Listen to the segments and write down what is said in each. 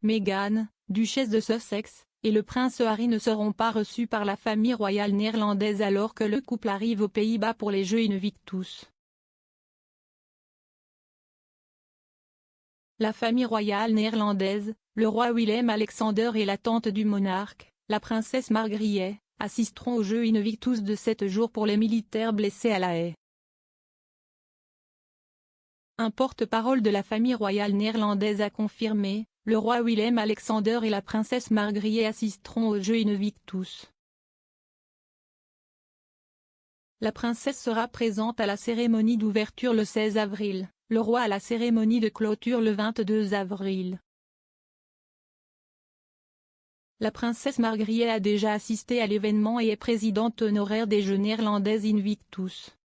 Meghan, duchesse de Sussex, et le prince Harry ne seront pas reçus par la famille royale néerlandaise alors que le couple arrive aux Pays-Bas pour les Jeux Invictus. La famille royale néerlandaise, le roi Willem-Alexander et la tante du monarque, la princesse Margriet, assisteront aux Jeux Invictus de 7 jours pour les militaires blessés à La Haye. Un porte-parole de la famille royale néerlandaise a confirmé, le roi Willem-Alexander et la princesse Margriet assisteront aux Jeux Invictus. La princesse sera présente à la cérémonie d'ouverture le 16 avril, le roi à la cérémonie de clôture le 22 avril. La princesse Margriet a déjà assisté à l'événement et est présidente honoraire des Jeux néerlandaises Invictus.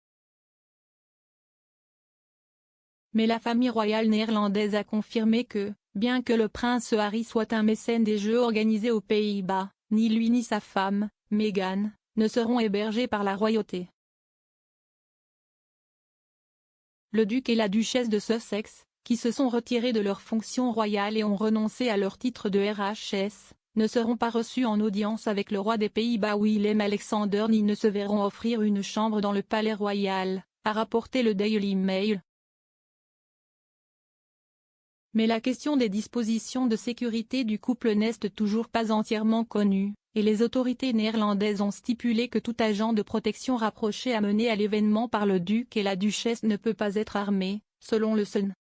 Mais la famille royale néerlandaise a confirmé que, bien que le prince Harry soit un mécène des Jeux organisés aux Pays-Bas, ni lui ni sa femme, Meghan, ne seront hébergés par la royauté. Le duc et la duchesse de Sussex, qui se sont retirés de leurs fonctions royales et ont renoncé à leur titre de RHS, ne seront pas reçus en audience avec le roi des Pays-Bas Willem-Alexander ni ne se verront offrir une chambre dans le palais royal, a rapporté le Daily Mail. Mais la question des dispositions de sécurité du couple n'est toujours pas entièrement connue, et les autorités néerlandaises ont stipulé que tout agent de protection rapproché amené à l'événement par le duc et la duchesse ne peut pas être armé, selon le Sun.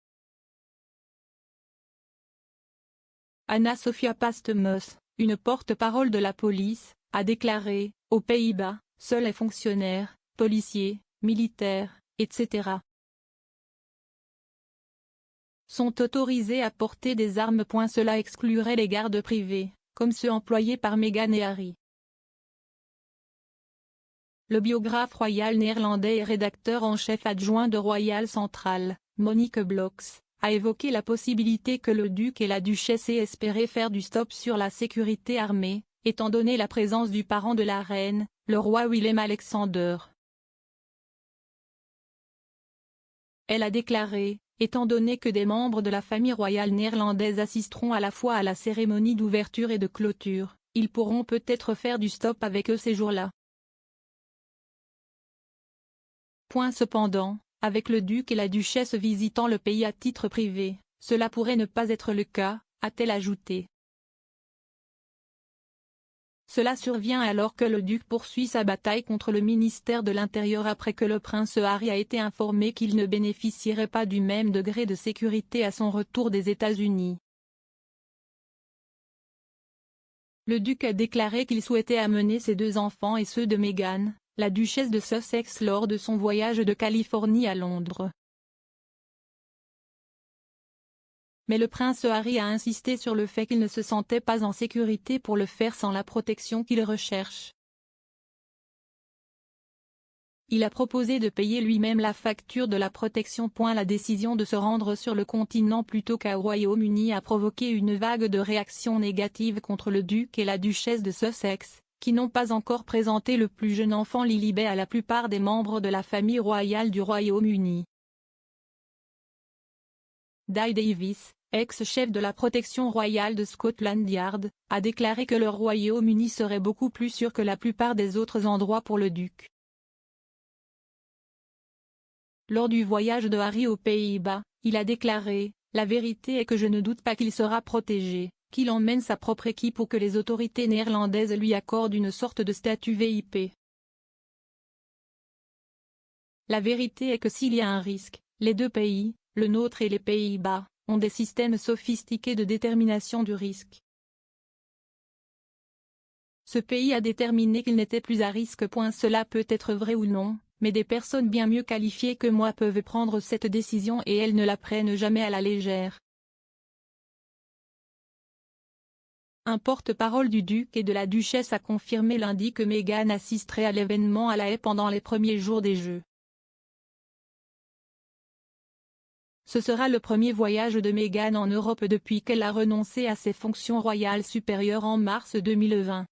Anna Sophia Pastemus, une porte-parole de la police, a déclaré, aux Pays-Bas, seuls les fonctionnaires, policiers, militaires, etc. sont autorisés à porter des armes. Cela exclurait les gardes privés, comme ceux employés par Meghan et Harry. Le biographe royal néerlandais et rédacteur en chef adjoint de Royal Central, Monique Bloks, a évoqué la possibilité que le duc et la duchesse aient espéré faire du stop sur la sécurité armée, étant donné la présence du parent de la reine, le roi Willem-Alexander. Elle a déclaré, étant donné que des membres de la famille royale néerlandaise assisteront à la fois à la cérémonie d'ouverture et de clôture, ils pourront peut-être faire du stop avec eux ces jours-là. Cependant, avec le duc et la duchesse visitant le pays à titre privé, cela pourrait ne pas être le cas, a-t-elle ajouté. Cela survient alors que le duc poursuit sa bataille contre le ministère de l'Intérieur après que le prince Harry a été informé qu'il ne bénéficierait pas du même degré de sécurité à son retour des États-Unis. Le duc a déclaré qu'il souhaitait amener ses deux enfants et ceux de Meghan, la duchesse de Sussex lors de son voyage de Californie à Londres. Mais le prince Harry a insisté sur le fait qu'il ne se sentait pas en sécurité pour le faire sans la protection qu'il recherche. Il a proposé de payer lui-même la facture de la protection. La décision de se rendre sur le continent plutôt qu'au Royaume-Uni a provoqué une vague de réactions négatives contre le duc et la duchesse de Sussex, qui n'ont pas encore présenté le plus jeune enfant Lilibet à la plupart des membres de la famille royale du Royaume-Uni. Di Davis, ex-chef de la protection royale de Scotland Yard, a déclaré que le Royaume-Uni serait beaucoup plus sûr que la plupart des autres endroits pour le duc. Lors du voyage de Harry aux Pays-Bas, il a déclaré « La vérité est que je ne doute pas qu'il sera protégé, qu'il emmène sa propre équipe ou que les autorités néerlandaises lui accordent une sorte de statut VIP. La vérité est que s'il y a un risque, les deux pays, le nôtre et les Pays-Bas, ont des systèmes sophistiqués de détermination du risque. Ce pays a déterminé qu'il n'était plus à risque. Cela peut être vrai ou non, mais des personnes bien mieux qualifiées que moi peuvent prendre cette décision et elles ne la prennent jamais à la légère. » Un porte-parole du duc et de la duchesse a confirmé lundi que Meghan assisterait à l'événement à La Haye pendant les premiers jours des Jeux. Ce sera le premier voyage de Meghan en Europe depuis qu'elle a renoncé à ses fonctions royales supérieures en mars 2020.